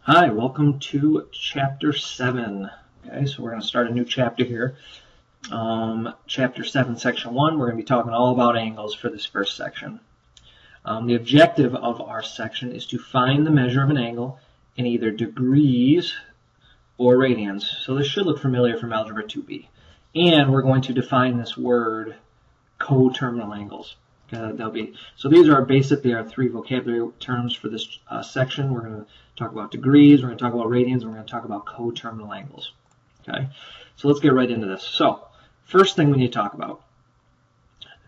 Hi, welcome to Chapter 7. Okay, so we're going to start a new chapter here. Chapter 7, Section 1, we're going to be talking all about angles for this first section. The objective of our section is to find the measure of an angle in either degrees or radians. So this should look familiar from Algebra 2b. And we're going to define this word, coterminal angles. So these are basically our three vocabulary terms for this section. We're going to talk about degrees, we're going to talk about radians, and we're going to talk about coterminal angles. Okay, so let's get right into this. So first thing we need to talk about,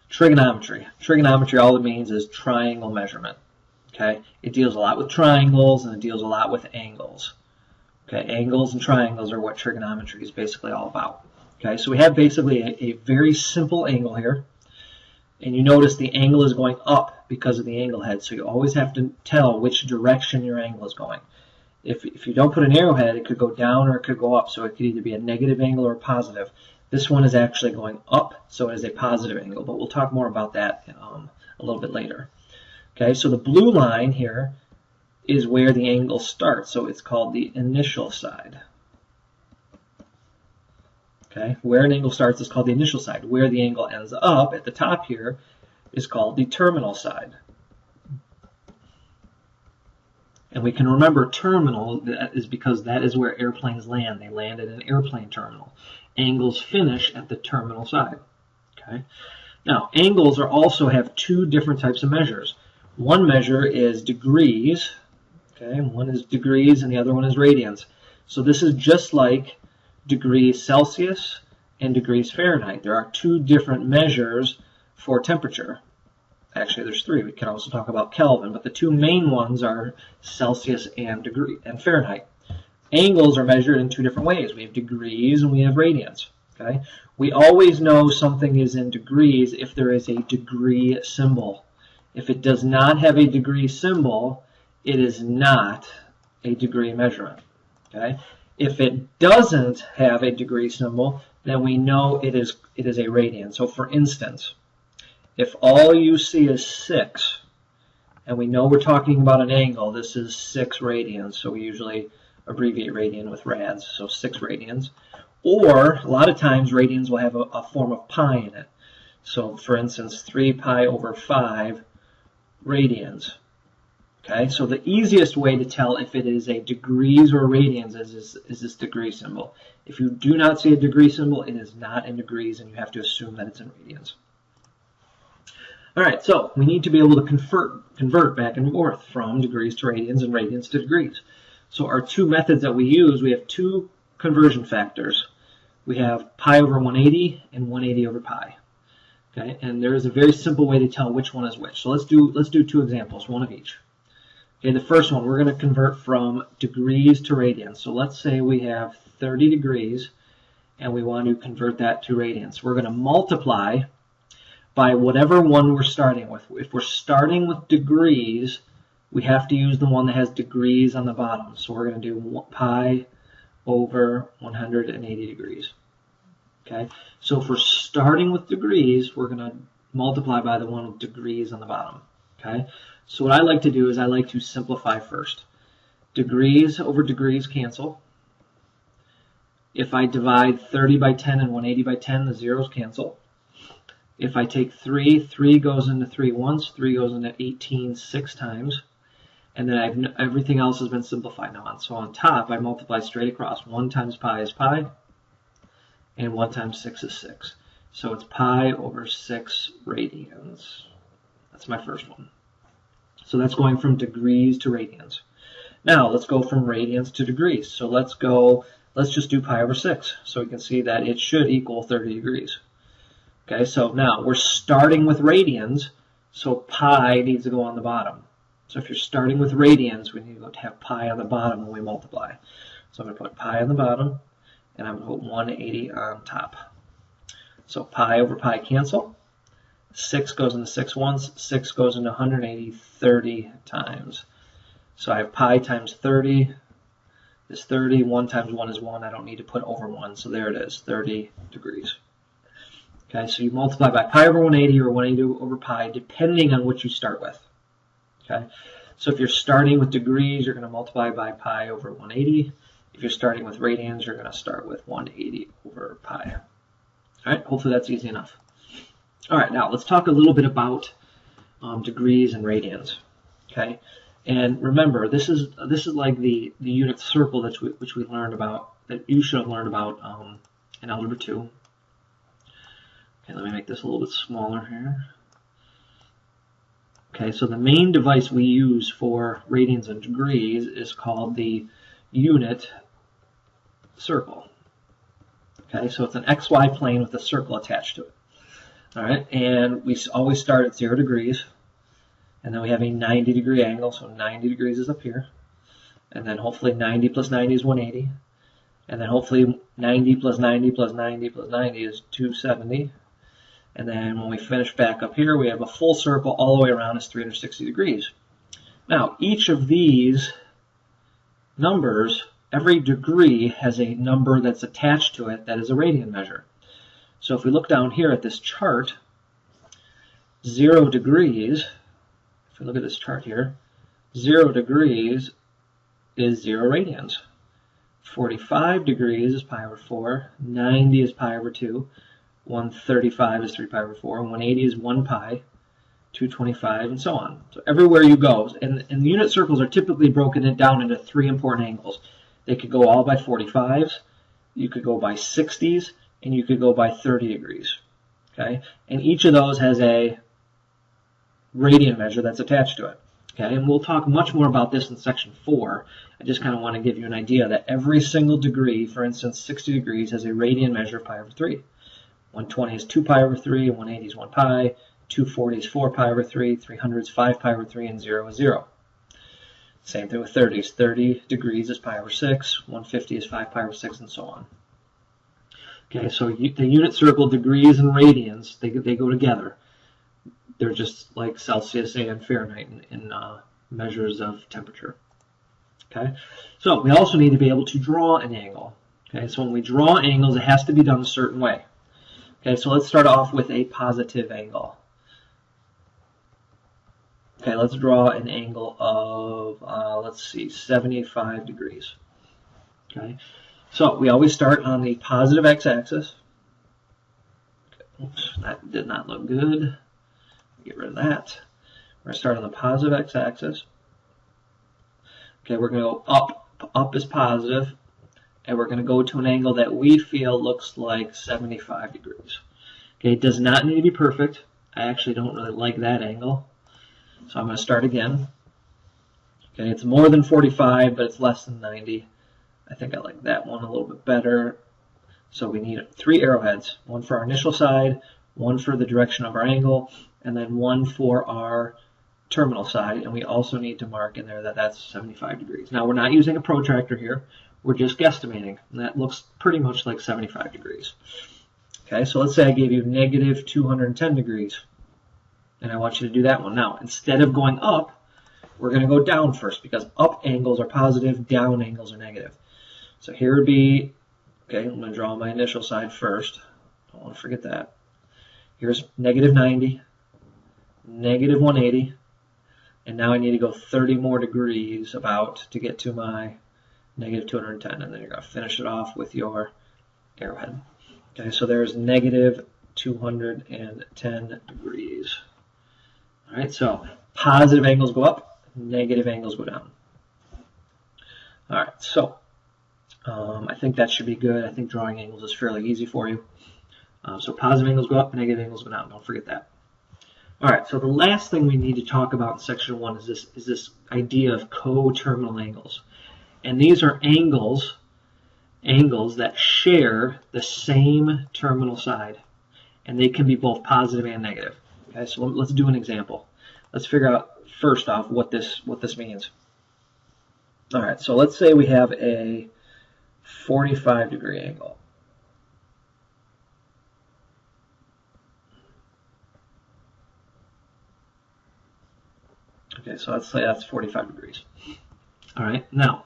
trigonometry. Trigonometry, all it means is triangle measurement. Okay, it deals a lot with triangles and it deals a lot with angles. Okay, angles and triangles are what trigonometry is basically all about. Okay, so we have basically a very simple angle here. And you notice the angle is going up because of the angle head, so you always have to tell which direction your angle is going. If you don't put an arrowhead, it could go down or it could go up, so it could either be a negative angle or a positive. This one is actually going up, so it is a positive angle, but we'll talk more about that a little bit later. Okay, so the blue line here is where the angle starts, so it's called the initial side. Okay, where an angle starts is called the initial side. Where the angle ends up at the top here is called the terminal side. And we can remember terminal is because that is where airplanes land. They land at an airplane terminal. Angles finish at the terminal side. Okay. Now, angles also have two different types of measures. One measure is degrees. Okay, one is degrees and the other one is radians. So this is just like degrees Celsius and degrees Fahrenheit. There are two different measures for temperature. Actually, there's three. We can also talk about Kelvin, but the two main ones are Celsius and Fahrenheit. Angles are measured in two different ways. We have degrees and we have radians. Okay? We always know something is in degrees if there is a degree symbol. If it does not have a degree symbol, it is not a degree measurement. Okay? If it doesn't have a degree symbol, then we know it is a radian. So for instance, if all you see is 6, and we know we're talking about an angle, this is 6 radians. So we usually abbreviate radian with rads, so 6 radians. Or a lot of times radians will have a form of pi in it. So for instance, 3 pi over 5 radians. Okay, so the easiest way to tell if it is a degrees or radians is this degree symbol. If you do not see a degree symbol, it is not in degrees, and you have to assume that it's in radians. All right, so we need to be able to convert back and forth from degrees to radians and radians to degrees. So our two methods that we use, we have two conversion factors. We have pi over 180 and 180 over pi. Okay, and there is a very simple way to tell which one is which. So let's do two examples, one of each. Okay, the first one, we're going to convert from degrees to radians. So let's say we have 30 degrees and we want to convert that to radians. We're going to multiply by whatever one we're starting with. If we're starting with degrees, we have to use the one that has degrees on the bottom. So we're going to do pi over 180 degrees. Okay, so if we're starting with degrees, we're going to multiply by the one with degrees on the bottom. Okay, so what I like to do is I like to simplify first. Degrees over degrees cancel. If I divide 30 by 10 and 180 by 10, the zeros cancel. If I take 3 goes into 3 once, 3 goes into 18 6 times. And then everything else has been simplified now. So on top, I multiply straight across. 1 times pi is pi, and 1 times 6 is 6. So it's pi over 6 radians. That's my first one. So that's going from degrees to radians. Now let's go from radians to degrees. So let's just do pi over 6. So we can see that it should equal 30 degrees. Okay, so now we're starting with radians, so pi needs to go on the bottom. So if you're starting with radians, we need to have pi on the bottom when we multiply. So I'm going to put pi on the bottom, and I'm going to put 180 on top. So pi over pi cancel. 6 goes into 6 once, 6 goes into 180 30 times. So I have pi times 30 is 30, 1 times 1 is 1. I don't need to put over 1, so there it is, 30 degrees. Okay, so you multiply by pi over 180 or 180 over pi, depending on what you start with. Okay, So if you're starting with degrees, you're going to multiply by pi over 180. If you're starting with radians, you're going to start with 180 over pi. All right, hopefully that's easy enough. All right, now let's talk a little bit about degrees and radians. Okay, and remember, this is like the unit circle which we learned about, that you should have learned about in Algebra 2. Okay, let me make this a little bit smaller here. Okay, so the main device we use for radians and degrees is called the unit circle. Okay, so it's an XY plane with a circle attached to it. All right, and we always start at 0 degrees, and then we have a 90-degree angle, so 90 degrees is up here, and then hopefully 90 plus 90 is 180, and then hopefully 90 plus 90 plus 90 plus 90 is 270, and then when we finish back up here, we have a full circle all the way around is 360 degrees. Now, each of these numbers, every degree has a number that's attached to it that is a radian measure. So if we look down here at this chart, 0 degrees, if we look at this chart here, 0 degrees is 0 radians. 45 degrees is pi over 4, 90 is pi over 2, 135 is 3 pi over 4, 180 is 1 pi, 225, and so on. So everywhere you go, and the unit circles are typically broken down into 3 important angles. They could go all by 45s, you could go by 60s, and you could go by 30 degrees. Okay, and each of those has a radian measure that's attached to it. Okay, and we'll talk much more about this in section 4. I just kind of want to give you an idea that every single degree, for instance 60 degrees, has a radian measure of pi over 3. 120 is 2 pi over 3, 180 is 1 pi, 240 is 4 pi over 3, 300 is 5 pi over 3, and 0 is 0. Same thing with 30s. 30 degrees is pi over 6, 150 is 5 pi over 6, and so on. Okay, so the unit circle, degrees and radians, they go together. They're just like Celsius and Fahrenheit in measures of temperature. Okay, so we also need to be able to draw an angle. Okay, so when we draw angles, it has to be done a certain way. Okay, so let's start off with a positive angle. Okay, let's draw an angle of, let's see, 75 degrees. Okay, so we always start on the positive x-axis. Oops, that did not look good. Get rid of that. We're going to start on the positive x-axis. Okay, we're going to go up. Up is positive. And we're going to go to an angle that we feel looks like 75 degrees. Okay, it does not need to be perfect. I actually don't really like that angle. So I'm going to start again. Okay, it's more than 45, but it's less than 90. I think I like that one a little bit better. So we need 3 arrowheads. One for our initial side, one for the direction of our angle, and then one for our terminal side. And we also need to mark in there that that's 75 degrees. Now we're not using a protractor here. We're just guesstimating. And that looks pretty much like 75 degrees. Okay, so let's say I gave you negative 210 degrees. And I want you to do that one. Now, instead of going up, we're going to go down first because up angles are positive, down angles are negative. So here would be, okay, I'm going to draw my initial side first. Don't want to forget that. Here's negative 90, negative 180, and now I need to go 30 more degrees about to get to my negative 210, and then you're going to finish it off with your arrowhead. Okay, so there's negative 210 degrees. All right, so positive angles go up, negative angles go down. All right, so I think that should be good. I think drawing angles is fairly easy for you. So positive angles go up, negative angles go down. Don't forget that. All right, so the last thing we need to talk about in section 1 is this idea of coterminal angles. And these are angles that share the same terminal side. And they can be both positive and negative. Okay, so let's do an example. Let's figure out first off what this means. All right, so let's say we have a 45-degree angle. Okay, so let's say that's 45 degrees. All right, now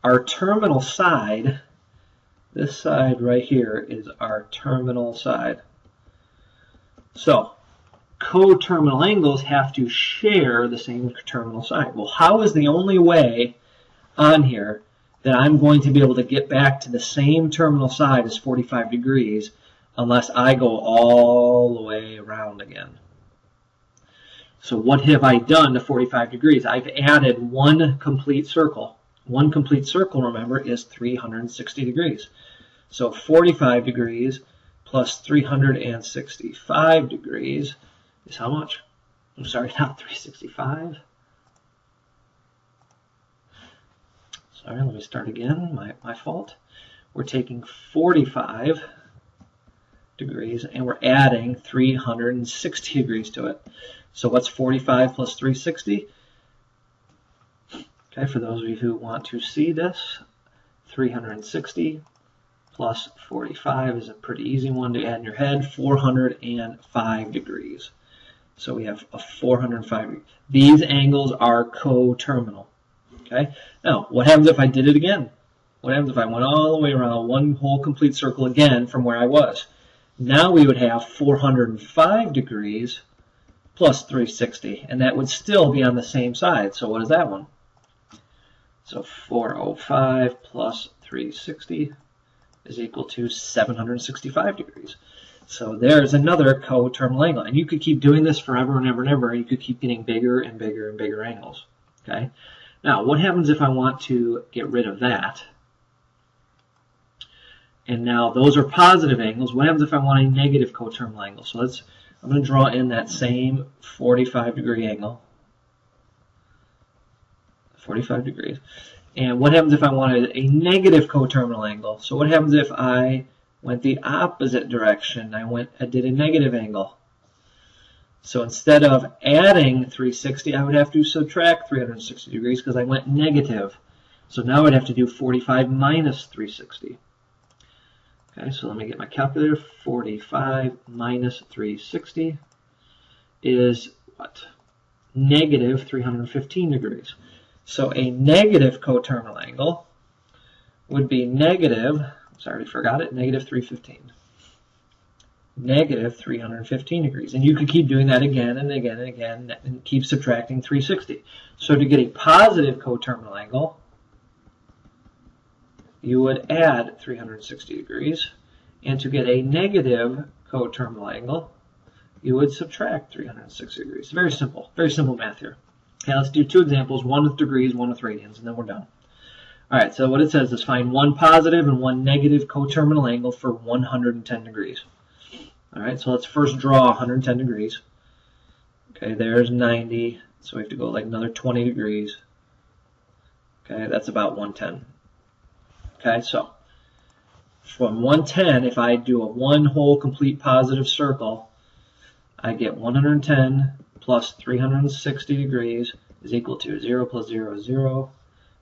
our terminal side, this side right here is our terminal side. So coterminal angles have to share the same terminal side. Well, how is the only way on here that I'm going to be able to get back to the same terminal side as 45 degrees unless I go all the way around again? So what have I done to 45 degrees? I've added one complete circle. One complete circle, remember, is 360 degrees. So 45 degrees plus 365 degrees is how much? I'm sorry, not 365. Sorry, let me start again. My fault. We're taking 45 degrees and we're adding 360 degrees to it. So what's 45 plus 360? Okay, for those of you who want to see this, 360 plus 45 is a pretty easy one to add in your head, 405 degrees. So we have a 405 degrees. These angles are coterminal. Okay. Now, what happens if I did it again? What happens if I went all the way around one whole complete circle again from where I was? Now we would have 405 degrees plus 360, and that would still be on the same side. So what is that one? So 405 plus 360 is equal to 765 degrees. So there's another coterminal angle. And you could keep doing this forever and ever and ever. You could keep getting bigger and bigger and bigger angles. Okay. Now, what happens if I want to get rid of that? And now those are positive angles. What happens if I want a negative coterminal angle? So I'm going to draw in that same 45 degree angle. 45 degrees. And what happens if I wanted a negative coterminal angle? So what happens if I went the opposite direction? I did a negative angle. So instead of adding 360, I would have to subtract 360 degrees because I went negative. So now I'd have to do 45 minus 360. Okay, so let me get my calculator. 45 minus 360 is what? Negative 315 degrees. So a negative coterminal angle would be negative, sorry, I forgot it, negative 315. Negative 315 degrees. And you could keep doing that again and again and again and keep subtracting 360. So to get a positive coterminal angle, you would add 360 degrees. And to get a negative coterminal angle, you would subtract 360 degrees. Very simple math here. Okay, let's do two examples, one with degrees, one with radians, and then we're done. All right, so what it says is find one positive and one negative coterminal angle for 110 degrees. All right, so let's first draw 110 degrees. Okay, there's 90, so we have to go like another 20 degrees. Okay, that's about 110. Okay, so from 110, if I do a one whole complete positive circle, I get 110 plus 360 degrees is equal to 0 plus 0 is 0,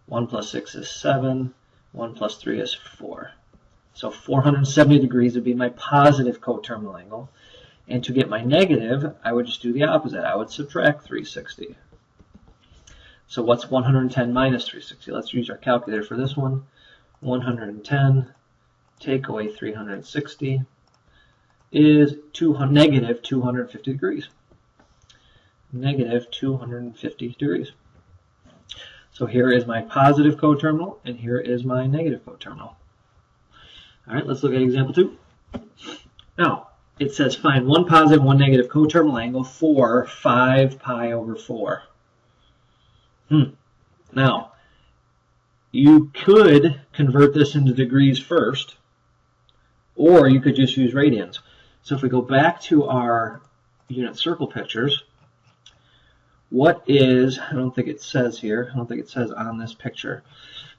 1 plus 6 is 7, 1 plus 3 is 4. So 470 degrees would be my positive coterminal angle. And to get my negative, I would just do the opposite. I would subtract 360. So what's 110 minus 360? Let's use our calculator for this one. 110 take away 360 is negative 250 degrees. Negative 250 degrees. So here is my positive coterminal, and here is my negative coterminal. All right, let's look at example 2. Now, it says find one positive, one negative coterminal angle for 5 pi over 4. Now, you could convert this into degrees first, or you could just use radians. So if we go back to our unit circle pictures, what is, I don't think it says here, I don't think it says on this picture,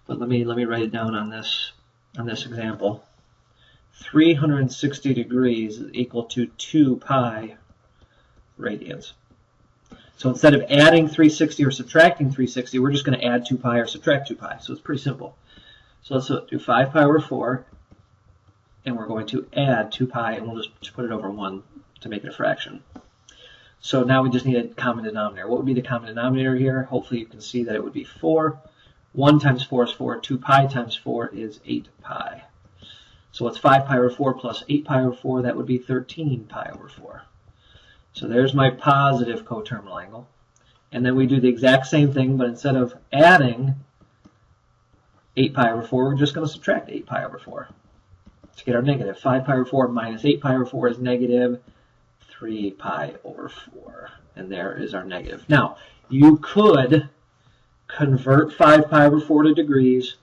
but let me write it down on this example. 360 degrees is equal to 2 pi radians. So instead of adding 360 or subtracting 360, we're just going to add 2 pi or subtract 2 pi. So it's pretty simple. So let's do 5 pi over 4, and we're going to add 2 pi, and we'll just put it over 1 to make it a fraction. So now we just need a common denominator. What would be the common denominator here? Hopefully you can see that it would be 4. 1 times 4 is 4. 2 pi times 4 is 8 pi. So what's 5 pi over 4 plus 8 pi over 4? That would be 13 pi over 4. So there's my positive coterminal angle. And then we do the exact same thing, but instead of adding 8 pi over 4, we're just going to subtract 8 pi over 4 to get our negative. 5 pi over 4 minus 8 pi over 4 is negative 3 pi over 4. And there is our negative. Now, you could convert 5 pi over 4 to degrees,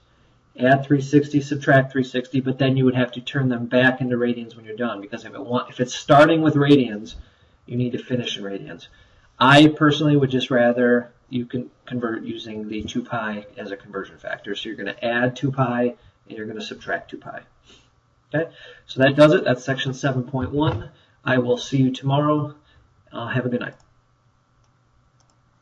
add 360, subtract 360, but then you would have to turn them back into radians when you're done, because if it's starting with radians, you need to finish in radians. I personally would just rather you can convert using the 2 pi as a conversion factor. So you're going to add 2 pi and you're going to subtract 2 pi. Okay, so that does it. That's section 7.1. I will see you tomorrow. Have a good night.